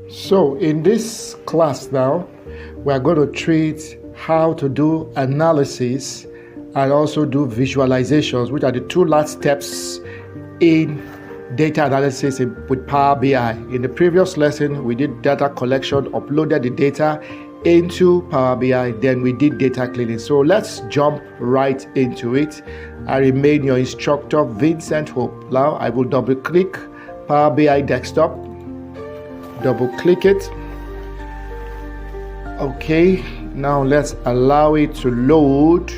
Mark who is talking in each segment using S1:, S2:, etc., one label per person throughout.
S1: So in this class now, we are going to treat how to do analysis and also do visualizations, which are the two last steps in data analysis with Power BI. In the previous lesson, we did data collection, uploaded the data into Power BI, then we did data cleaning. So let's jump right into it. I remain your instructor, Vincent Hope. Now I will double click Power BI desktop, double click it. Okay, now let's allow it to load.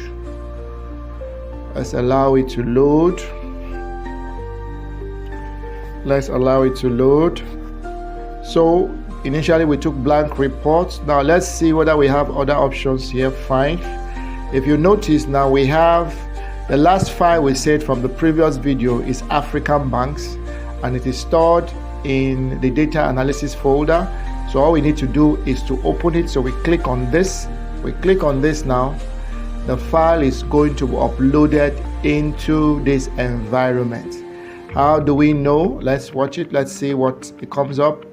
S1: Let's allow it to load. So initially we took blank reports. Now let's see whether we have other options here. Fine. If you notice, now we have the last file we saved from the previous video is African banks, and it is stored in the data analysis folder. So all we need to do is to open it. So we click on this. Now the file is going to be uploaded into this environment. How do we know? Let's watch it. Let's see what it comes up.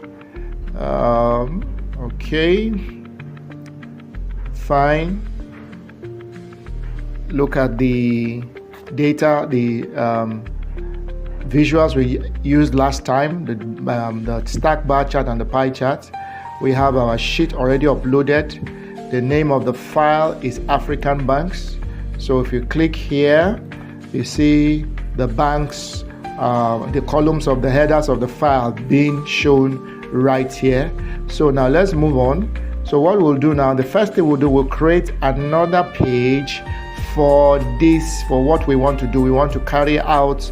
S1: Okay, fine. Look at the data, the visuals we used last time, the stack bar chart and the pie chart. We have our sheet already uploaded. The name of the file is African Banks. So if you click here, you see the banks, the columns of the headers of the file being shown right here. So now let's move on. So what we'll do now, the first thing we'll do, we'll create another page for this, for what we want to do. We want to carry out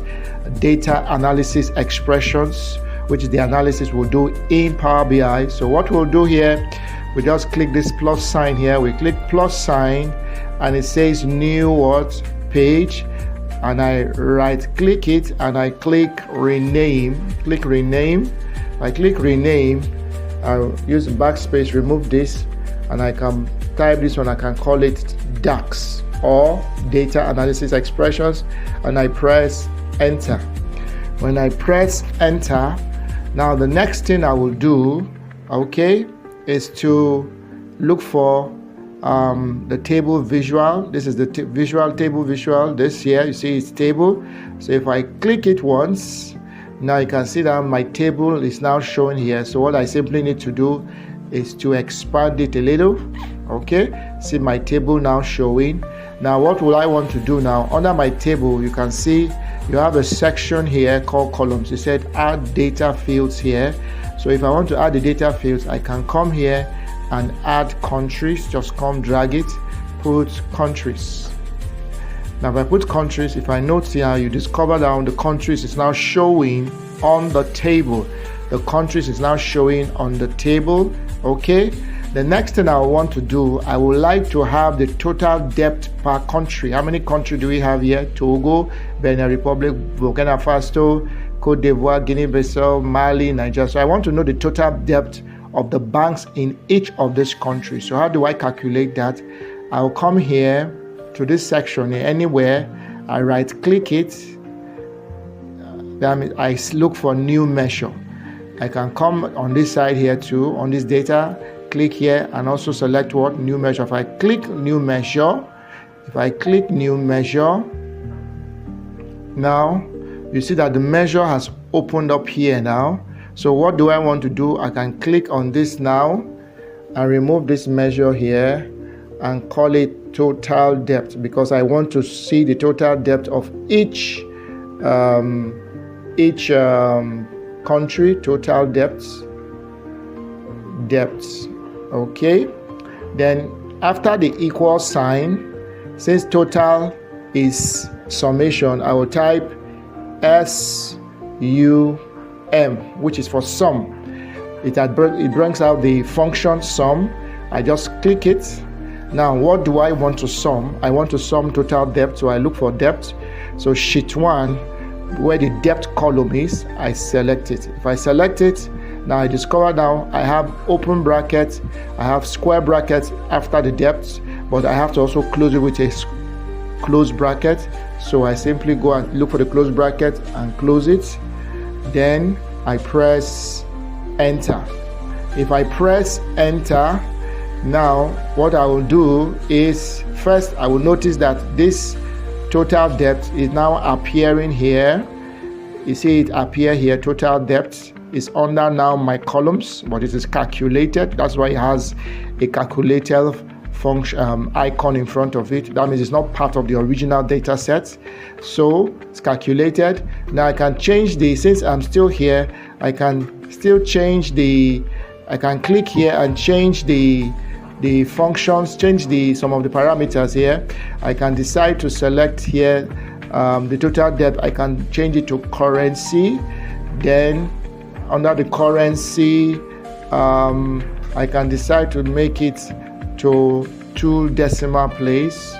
S1: data analysis expressions, which is the analysis we'll do in Power BI. So what we'll do here, we just click this plus sign here. We click plus sign and it says new what page, and I right click it and I click rename. I click rename. I'll use backspace, remove this, and I can type this one. I can call it DAX or data analysis expressions, and I press enter. When I press enter, now the next thing I will do, okay, is to look for the table visual. This is the table visual. This here, you see it's table. So if I click it once, now you can see that my table is now showing here. So what I simply need to do is to expand it a little. Okay, see my table now showing. Now what will I want to do now? Under my table, you can see you have a section here called columns. It said add data fields here. So if I want to add the data fields, I can come here and add countries. Just come, drag it, put countries. Now if I put countries, if I note here, you discover that the countries is now showing on the table. The countries is now showing on the table. Okay, the next thing I want to do, I would like to have the total depth per country. How many countries do we have here? Togo, Benin Republic, Burkina Faso, Cote d'Ivoire, Guinea-Bissau, Mali, Nigeria. So I want to know the total depth of the banks in each of these countries. So how do I calculate that? I'll come here to this section here, anywhere, I right click it, that means I look for new measure. I can come on this side here too, on this data, click here and also select what? New measure. If I click new measure, now you see that the measure has opened up here now. So what do I want to do? I can click on this now and remove this measure here and call it total depth, because I want to see the total depth of each country. Total depths. Okay, then after the equal sign, since total is summation, I will type SUM, which is for sum. It brings out the function sum. I just click it. Now what do I want to sum? I want to sum total depth, so I look for depth. So sheet 1, where the depth column is, I select it. If I select it, now I discover now I have open bracket, I have square brackets after the depth, but I have to also close it with a close bracket. So I simply go and look for the close bracket and close it. Then I press enter. If I press enter, now what I will do is, first I will notice that this total debt is now appearing here. You see it appear here. Total debt is under now my columns, but it is calculated. That's why it has a calculator function icon in front of it. That means it's not part of the original data set. So it's calculated. Now I can change since I'm still here, I can still change I can click here and change the functions, change some of the parameters here. I can decide to select here the total debt. I can change it to currency. Then under the currency, I can decide to make it to 2 decimal place.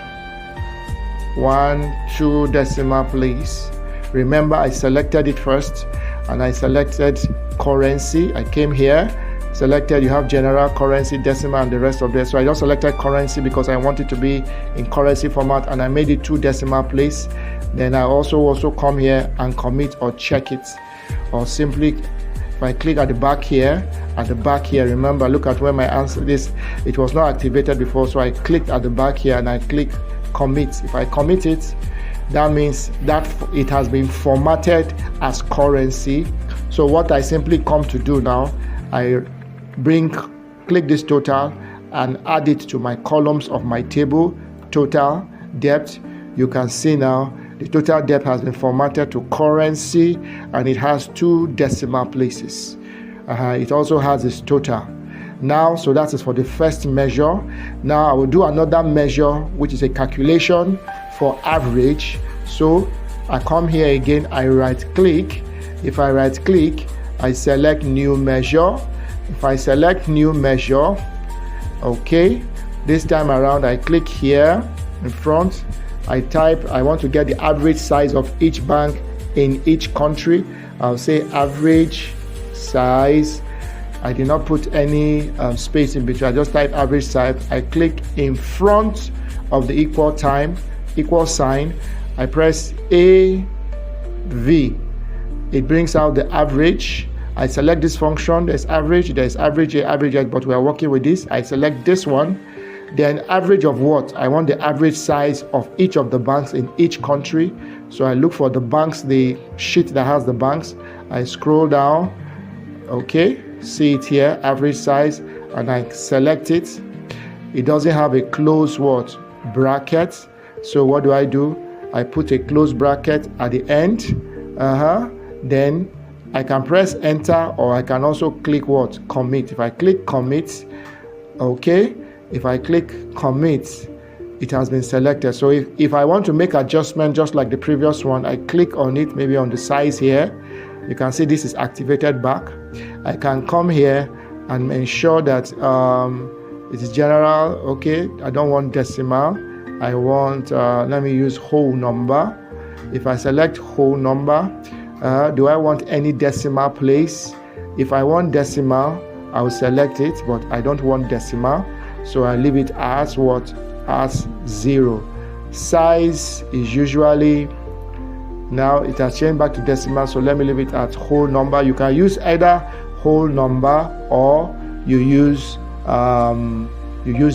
S1: 1, 2 decimal place. Remember, I selected it first, and I selected currency. I came here, selected, you have general, currency, decimal, and the rest of this. So I just selected currency because I want it to be in currency format, and I made it 2 decimal place. Then I also come here and commit or check it, or simply if I click at the back here, remember, look at where my answer is. It was not activated before, so I clicked at the back here and I click commit. If I commit it, that means that it has been formatted as currency. So what I simply come to do now, I click this total and add it to my columns of my table, total debt. You can see now the total debt has been formatted to currency, and it has 2 decimal places. It also has its total. Now, so that is for the first measure. Now I will do another measure, which is a calculation for average. So I come here again, I right click. If I right click, I select new measure. If I select new measure, okay, this time around I click here in front. I type, I want to get the average size of each bank in each country. I'll say average size. I did not put any space in between. I just type average size. I click in front of the equal sign. I press AV. It brings out the average. I select this function. There's average A, average X, but we are working with this. I select this one. Then average of what? I want the average size of each of the banks in each country. So I look for the banks, the sheet that has the banks. I scroll down. Okay, see it here, average size, and I select it. It doesn't have a close bracket. So what do? I put a close bracket at the end. Then I can press enter, or I can also click commit. If I click commit, okay. If I click commit, it has been selected. So if I want to make adjustment just like the previous one, I click on it, maybe on the size here. You can see this is activated back. I can come here and ensure that it is general. Okay, I don't want decimal. I want, let me use whole number. If I select whole number, do I want any decimal place? If I want decimal, I will select it, but I don't want decimal. So I leave it as as 0. Size is usually, now it has changed back to decimal, so let me leave it at whole number. You can use either whole number or you use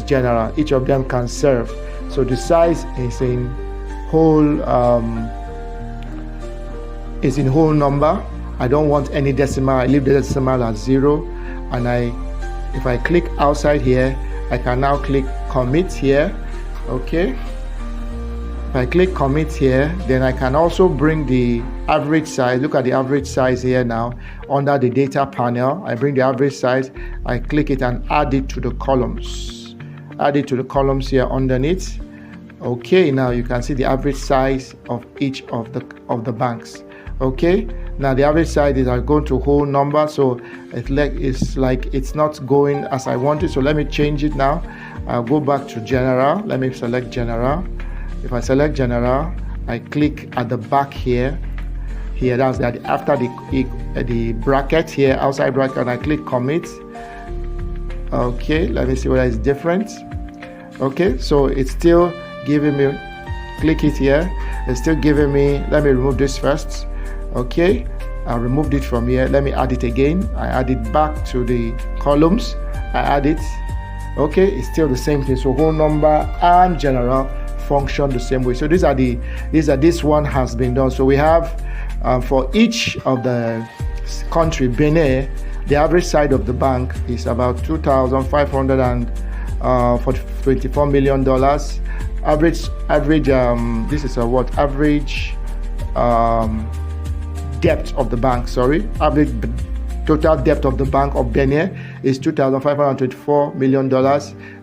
S1: general. Each of them can serve. So the size is in whole number. I don't want any decimal. I leave the decimal at 0, and if I click outside here, I can now click commit here. Okay, if I click commit here, then I can also bring the average size. Look at the average size here now under the data panel. I bring the average size, I click it and add it to the columns. Add it to the columns here underneath. Okay, now you can see the average size of each of the banks. Okay, now the average size is going to whole number, so it's like it's not going as I want it. So let me change it now. I'll go back to general. Let me select general. If I select general, I click at the back here. That's that after the bracket here, outside bracket, and I click commit. Okay, let me see whether it's different. Okay, so it's still giving me, click it here. It's still giving me, let me remove this first. Okay, I removed it from here. Let me add it again. I add it back to the columns. I add it. Okay, it's still the same thing. So whole number and general function the same way. So this one has been done. So we have for each of the country, Benin, the average size of the bank is about $2,524 million. Average this is a what? Average depth of the bank, average total depth of the bank of Benin is $2,524 million.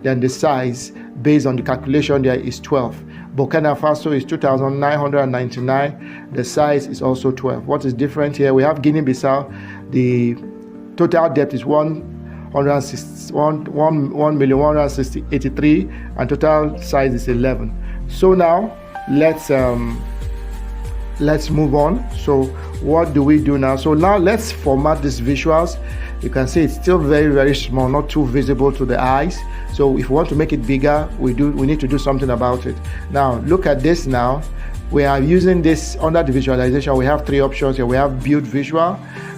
S1: Then the size based on the calculation there is 12. Burkina Faso is 2,999. The size is also 12. What is different here? We have Guinea-Bissau. The total depth is 1,160,183, and total size is 11. So now let's move on. So what do we do now? So now let's format these visuals. You can see it's still very, very small, not too visible to the eyes. So if we want to make it bigger, we need to do something about it. Now look at this. Now we are using this under the visualization. We have three options here. We have build visual,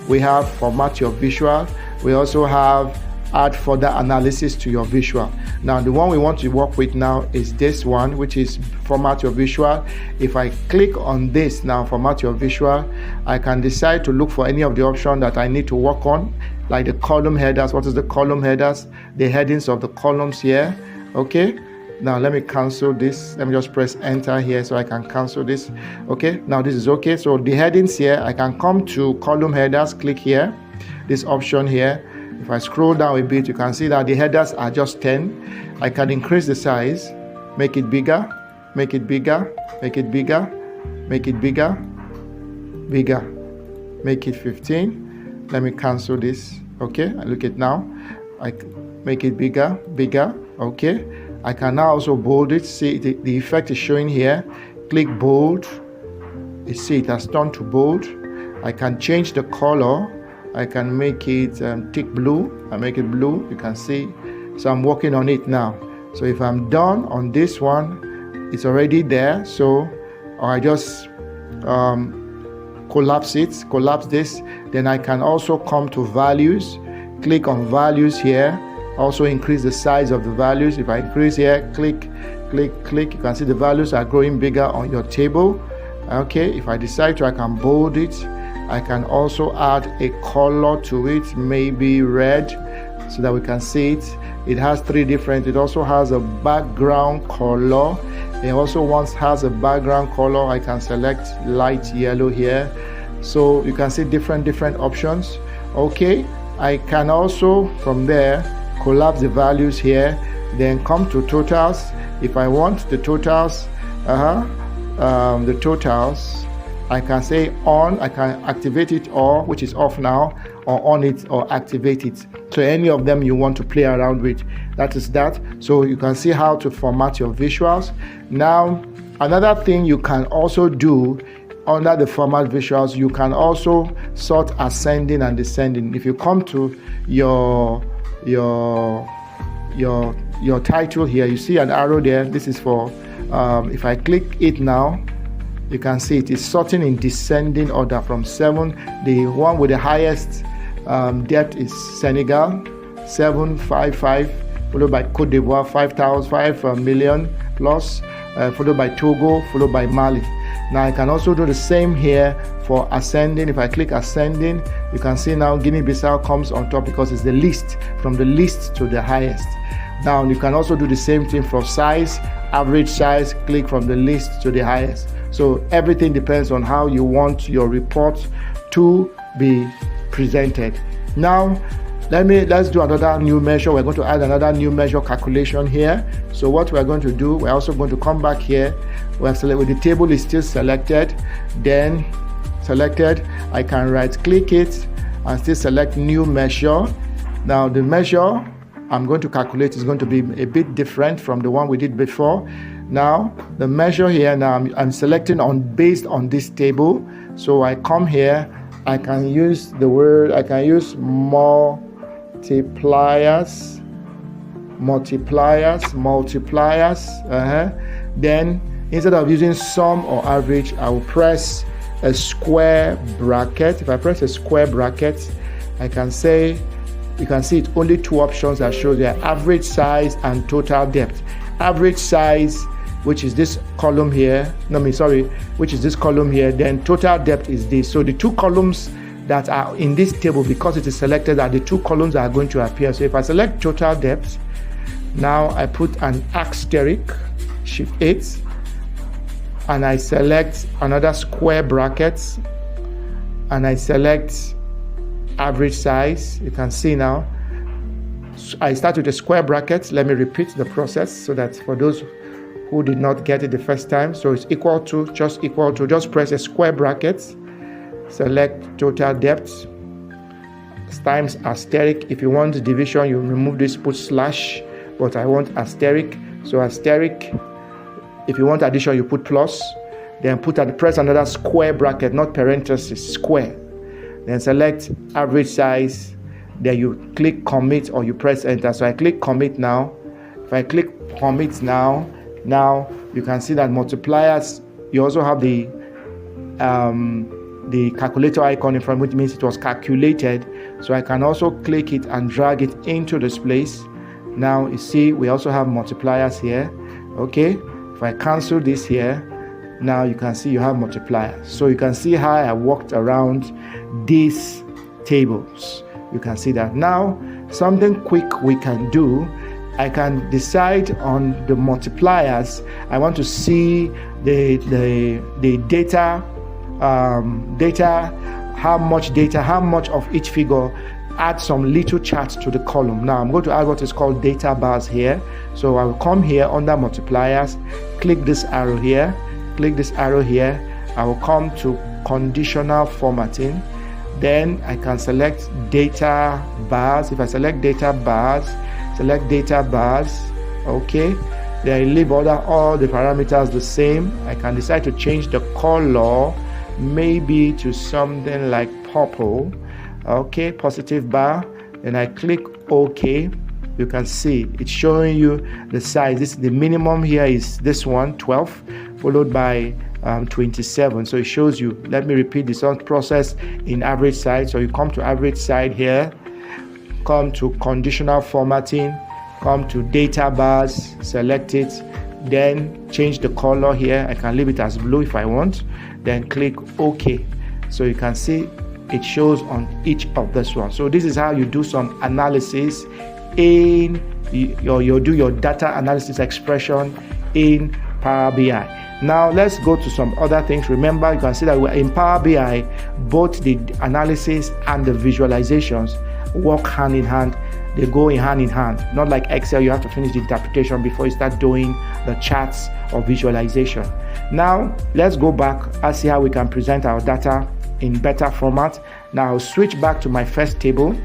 S1: we have format your visual, we also have add further analysis to your visual. Now the one we want to work with now is this one, which is format your visual. If I click on this now, format your visual, I can decide to look for any of the options that I need to work on, like the column headers. What is the column headers? The headings of the columns here. Okay, now let me cancel this. Let me just press enter here so I can cancel this. Okay, now this is okay. So the headings here, I can come to column headers, click here, this option here. If I scroll down a bit, you can see that the headers are just 10. I can increase the size, make it bigger, make it bigger, make it bigger, make it bigger, bigger, make it 15. Let me cancel this. Okay, I look at now. I make it bigger, bigger. Okay, I can now also bold it. See the effect is showing here. Click bold. You see it has turned to bold. I can change the color. I can make it thick blue. I make it blue. You can see. So I'm working on it now. So if I'm done on this one, it's already there. So I just collapse this. Then I can also come to values. Click on values here. Also increase the size of the values. If I increase here, click. You can see the values are growing bigger on your table. Okay. If I decide to, I can bold it. I can also add a color to it, maybe red, so that we can see it. It has three different. It also has a background color. It also has a background color. I can select light yellow here, so you can see different options. Okay, I can also from there collapse the values here, then come to totals. If I want the totals, I can say on, I can activate it, or which is off now, or on it, or activate it. So any of them you want to play around with, that is that. So you can see how to format your visuals. Now, another thing you can also do under the format visuals, you can also sort ascending and descending. If you come to your title here, you see an arrow there. This is for, if I click it now, you can see it is sorting in descending order from 7. The one with the highest depth is Senegal, 755, followed by Cote d'Ivoire, 5 million plus, followed by Togo, followed by Mali. Now I can also do the same here for ascending. If I click ascending, you can see now Guinea-Bissau comes on top because it's the least, from the least to the highest. Now you can also do the same thing for size, average size, click from the least to the highest. So everything depends on how you want your report to be presented. Now, let's do another new measure. We're going to add another new measure calculation here. So what we're going to do, we're also going to come back here. We're select with the table is still selected. Then selected, I can right click it and still select new measure. Now the measure I'm going to calculate is going to be a bit different from the one we did before. Now the measure here, now I'm selecting on based on this table. So I come here, I can use the word, I can use multipliers. Then instead of using sum or average, I will press a square bracket, if I press a square bracket, I can say, you can see it's only two options that show there: average size and total depth. Average size, which is this column here, which is this column here, then total depth is this. So the two columns that are in this table, because it is selected, are the two columns that are going to appear. So if I select total depth, now I put an asterisk, Shift 8, and I select another square bracket, and I select average size. You can see now I start with a square bracket. Let me repeat the process so that for those who did not get it the first time. So it's equal to, just press a square bracket, select total depth times asterisk. If you want division, you remove this, put slash, but I want asterisk, so asterisk. If you want addition, you put plus, then press another square bracket, not parenthesis, square. Then select average size, then you click commit or you press enter. So I click commit now. If I click commit now you can see that multipliers, you also have the calculator icon in front, which means it was calculated. So I can also click it and drag it into this place. Now you see we also have multipliers here. Okay, if I cancel this here, now you can see you have multipliers. So you can see how I walked around these tables. You can see that. Now something quick we can do, I can decide on the multipliers. I want to see the data, how much of each figure. Add some little charts to the column. Now I'm going to add what is called data bars here. So I will come here under multipliers, click this arrow here, I will come to conditional formatting. Then I can select data bars. If I select data bars, okay, then I leave all the parameters the same. I can decide to change the color maybe to something like purple. Okay, positive bar. Then I click OK. You can see it's showing you the size. This, the minimum here is this one, 12, followed by 27. So it shows you. Let me repeat this process in average size. So you come to average size here, come to conditional formatting, come to data bars, select it, then change the color here. I can leave it as blue if I want, then click OK. So you can see it shows on each of this one. So this is how you do some analysis in you do your data analysis expression in Power BI. Now let's go to some other things. Remember, you can see that in Power BI, both the analysis and the visualizations work hand in hand. They go in hand. Not like Excel, you have to finish the interpretation before you start doing the charts or visualization. Now let's go back and see how we can present our data in better format. Now I'll switch back to my first table.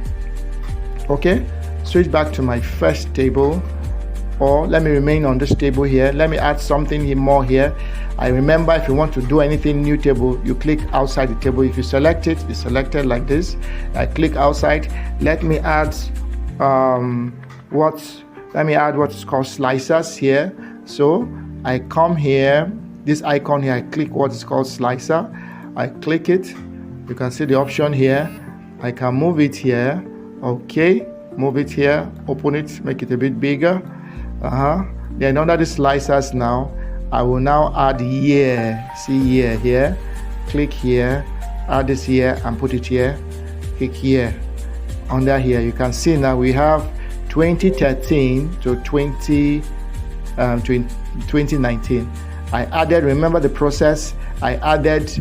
S1: Okay, switch back to my first table, or let me remain on this table here. Let me add something more here. I remember, if you want to do anything new table, you click outside the table. If you select it, it's selected like this. I click outside. Let me add what's called slicers here. So I come here, this icon here, I click what is called slicer. I click it. You can see the option here. I can move it here. Okay, move it here, open it, make it a bit bigger. Then under the slicers now, I will now add year. See year here. Click here, add this here and put it here. Click here. Under here, you can see now we have 2013 to 2019. I added, remember the process, I added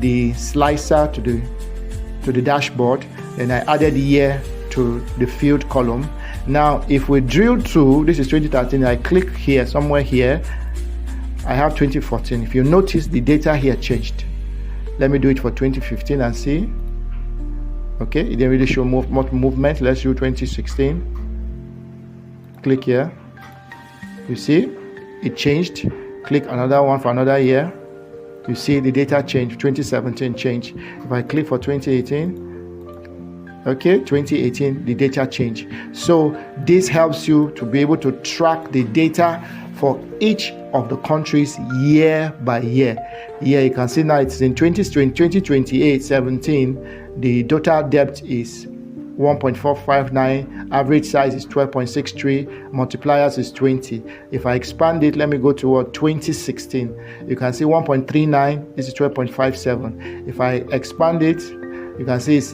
S1: the slicer to the dashboard, and I added year to the field column. Now if we drill to, this is 2013, I click here, somewhere here, I have 2014. If you notice, the data here changed. Let me do it for 2015 and see. Okay, it didn't really show much movement. Let's do 2016. Click here. You see it changed. Click another one for another year. You see the data change. 2017 change. If I click for 2018, okay, 2018, the data change. So this helps you to be able to track the data for each of the countries year by year. Here you can see now it's in 2028-17, the total debt is 1.459, average size is 12.63, multipliers is 20. If I expand it, let me go to 2016. You can see 1.39, this is 12.57. If I expand it, you can see it's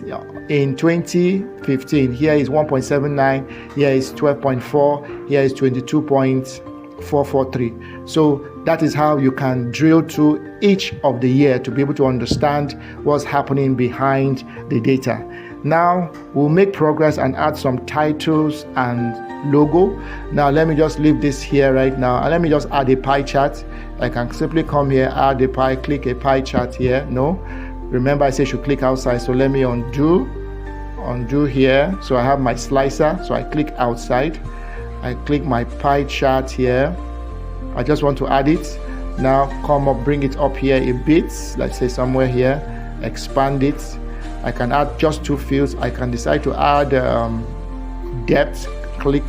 S1: in 2015. Here is 1.79, here is 12.4, here is 22.443. So that is how you can drill to each of the year to be able to understand what's happening behind the data. Now we'll make progress and add some titles and logo. Now let me just leave this here right now, and let me just add a pie chart. I can simply come here, add a pie, click a pie chart here. No, remember I said you should click outside, so let me undo here. So I have my slicer, so I click outside, I click my pie chart here. I just want to add it. Now come up, bring it up here a bit, let's say somewhere here, expand it. I can add just two fields. I can decide to add depth, click,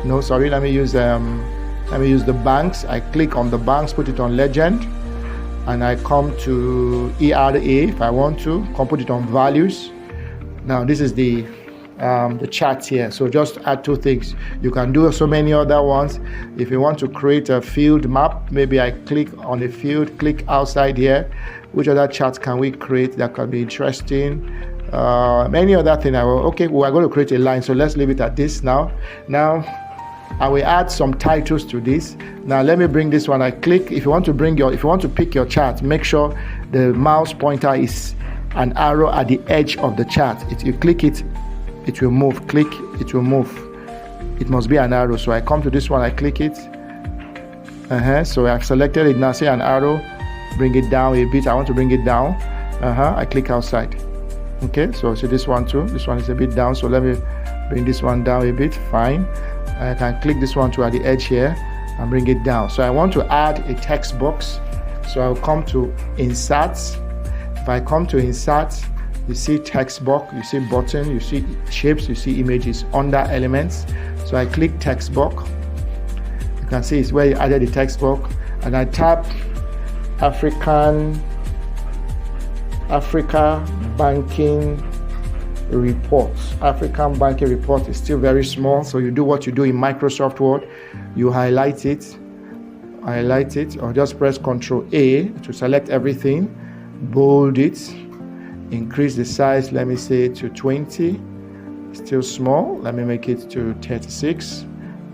S1: no, sorry, let me use the banks. I click on the banks, put it on legend, and I come to ERA if I want to, come put it on values. Now this is the chart here. So just add two things. You can do so many other ones. If you want to create a field map, maybe I click on a field, click outside here. Which other charts can we create that can be interesting? Many other thing. Okay, we are going to create a line, so let's leave it at this now. Now I will add some titles to this. Now let me bring this one. I click. If you want to pick your chart, make sure the mouse pointer is an arrow at the edge of the chart. If you click it, it will move. Click, it will move. It must be an arrow. So I come to this one, I click it. So I've selected it now. Say an arrow. Bring it down a bit. I want to bring it down. I click outside. Okay, so see this one too. This one is a bit down, so let me bring this one down a bit. Fine. I can click this one too at the edge here and bring it down. So I want to add a text box. So I'll come to insert. If I come to insert, you see text box, you see button, you see shapes, you see images under elements. So I click text box. You can see it's where you added the text box, and I tap Africa banking report. African banking report is still very small, so you do what you do in Microsoft Word. You highlight it, or just press Ctrl A to select everything, bold it, increase the size, let me say to 20, still small, let me make it to 36.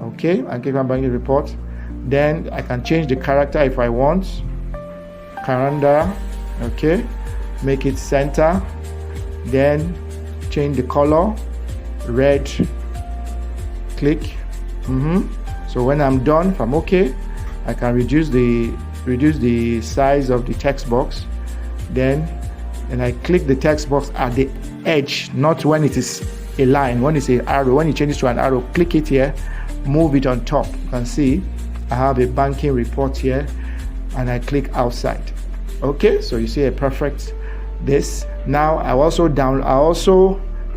S1: Okay, African banking report. Then I can change the character if I want. Calendar, okay, make it center, then change the color, red, click. So when I'm done, if I'm okay, I can reduce the size of the text box. Then I click the text box at the edge, not when it is a line. When it's an arrow, when you change it to an arrow, click it here, move it on top. You can see I have a banking report here, and I click outside. Okay, so you see a perfect this. Now I also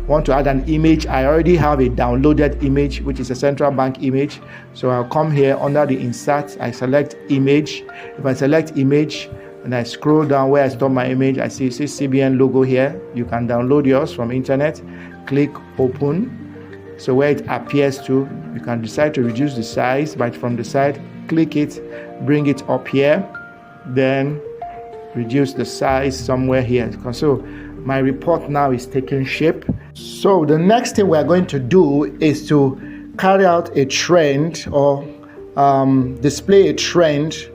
S1: want to add an image. I already have a downloaded image, which is a central bank image. So I'll come here under the insert, I select image. If I select image and I scroll down where I store my image, I see CBN logo here. You can download yours from internet. Click open. So where it appears to, you can decide to reduce the size, but from the side, click it, bring it up here, then reduce the size somewhere here. So my report now is taking shape. So the next thing we are going to do is to carry out a trend, or display a trend,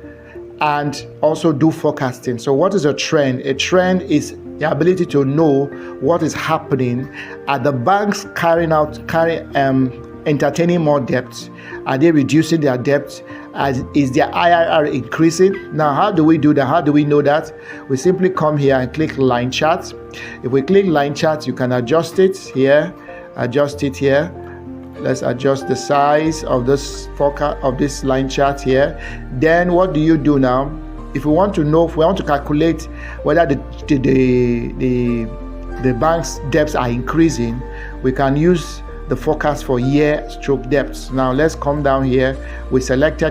S1: and also do forecasting. So what is a trend? A trend is the ability to know what is happening. Are the banks entertaining more debt? Are they reducing their debt? Is their IRR increasing? Now, how do we do that? How do we know that? We simply come here and click line chart. If we click line chart, you can adjust it here, adjust it here. Let's adjust the size of this forecast of this line chart here. Then what do you do now? If we want to know, if we want to calculate whether the bank's debts are increasing, we can use the forecast for year stroke depths. Now let's come down here. We select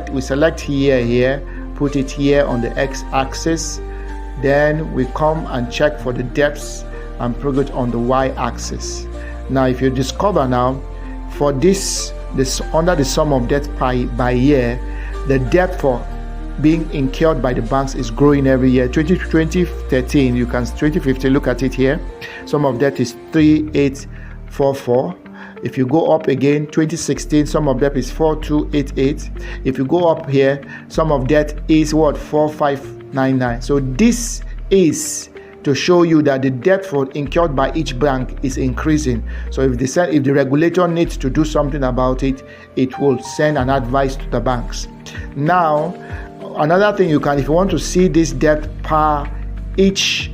S1: year here, put it here on the x-axis. Then we come and check for the depths and put it on the y-axis. Now if you discover now, for this under the sum of debt by year, the debt for being incurred by the banks is growing every year. 2013, 2015, look at it here. Sum of debt is 3844. If you go up again, 2016, sum of debt is 4288. If you go up here, sum of debt is what? 4599. So this is to show you that the debt for incurred by each bank is increasing. So if the regulator needs to do something about it, it will send an advice to the banks. Now, another thing you can, if you want to see this debt per each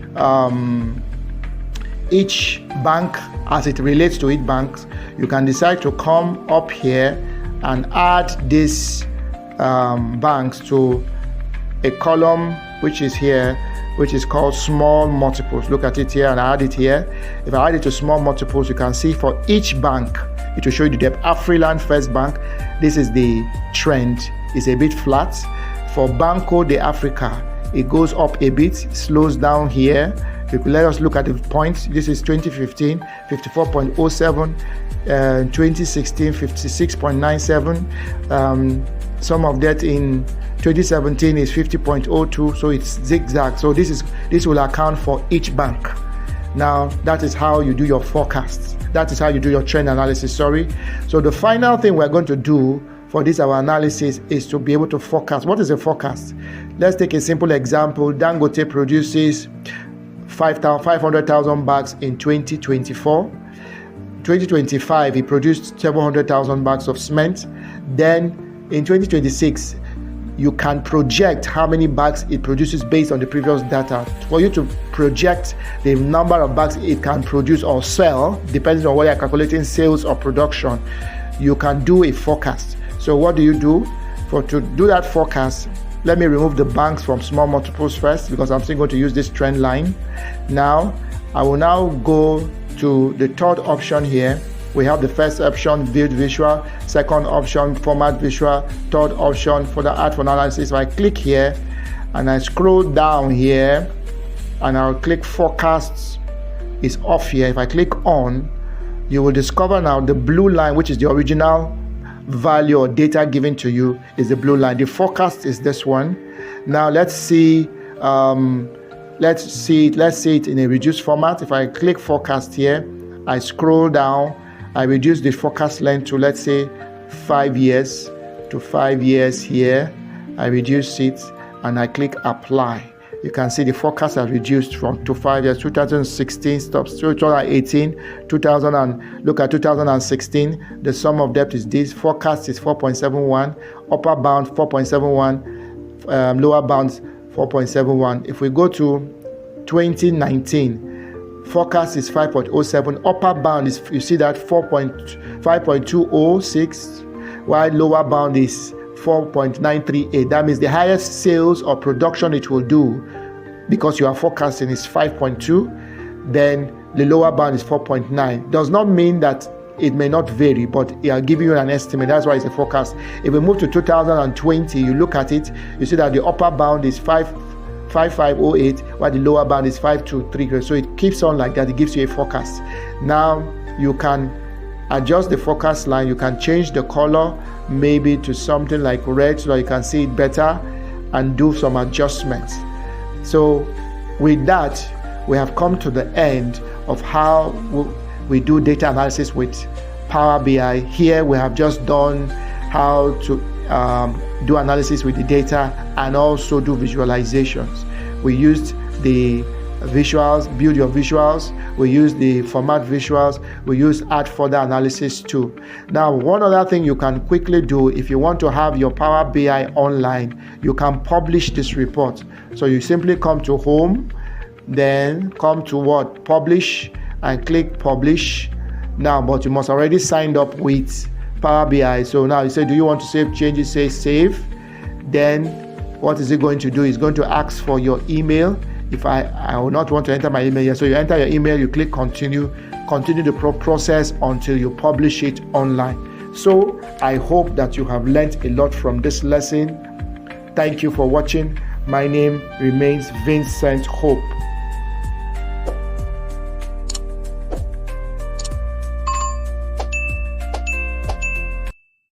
S1: bank as it relates to each bank, you can decide to come up here and add these banks to a column which is here, which is called small multiples. Look at it here, and I add it here. If I add it to small multiples, you can see for each bank, it will show you the debt. Afriland First Bank, this is the trend, is a bit flat. For Banco de Africa, it goes up a bit, slows down here. Let us look at the points. This is 2015, 54.07, 2016, 56.97. Sum of debt in 2017 is 50.02, so it's zigzag. So this will account for each bank. Now that is how you do your forecasts. That is how you do your trend analysis. So the final thing we're going to do for this our analysis is to be able to forecast. What is a forecast? Let's take a simple example. Dangote produces 500,000 bags in 2024. 2025, he produced 700,000 bags of cement. Then in 2026, you can project how many bags it produces based on the previous data. For you to project the number of bags it can produce or sell, depending on whether you're calculating sales or production, you can do a forecast. So what do you do? To do that forecast, let me remove the banks from small multiples first, because I'm still going to use this trend line. Now, I will now go to the third option here. We have the first option, build visual, second option, format visual, third option for the art for analysis. If I click here and I scroll down here and I'll click forecasts, is off here. If I click on, you will discover now the blue line, which is the original value or data given to you, is the blue line. The forecast is this one. Now let's see it in a reduced format. If I click forecast here, I scroll down, I reduce the forecast length to, let's say, 5 years to 5 years here. I reduce it and I click apply. You can see the forecast has reduced to 5 years. 2016 stops, 2018, look at 2016. The sum of debt is this. Forecast is 4.71, upper bound 4.71, lower bound 4.71. If we go to 2019, forecast is 5.07, upper bound is, you see that, 5.206, while lower bound is 4.938. That means the highest sales or production it will do, because you are forecasting, is 5.2, then the lower bound is 4.9. Does not mean that it may not vary, but it are giving you an estimate. That's why it's a forecast. If we move to 2020, you look at it, you see that the upper bound is 5508, while the lower bound is 5233. So it keeps on like that. It gives you a forecast. Now you can adjust the forecast line. You can change the color maybe to something like red so that you can see it better, and do some adjustments. So with that, we have come to the end of how we do data analysis with Power BI. Here we have just done how to do analysis with the data and also do visualizations. We used the visuals, build your visuals. We use the format visuals. We use add further analysis too. Now, one other thing you can quickly do if you want to have your Power BI online, you can publish this report. So you simply come to home, then come to what? Publish, and click publish. Now, but you must already signed up with Power BI. So now you say, do you want to save changes? Say save. Then what is it going to do? It's going to ask for your email. If I will not want to enter my email here, so you enter your email, you click continue the process until you publish it online. So I hope that you have learned a lot from this lesson. Thank you for watching. My name remains Vincent Hope.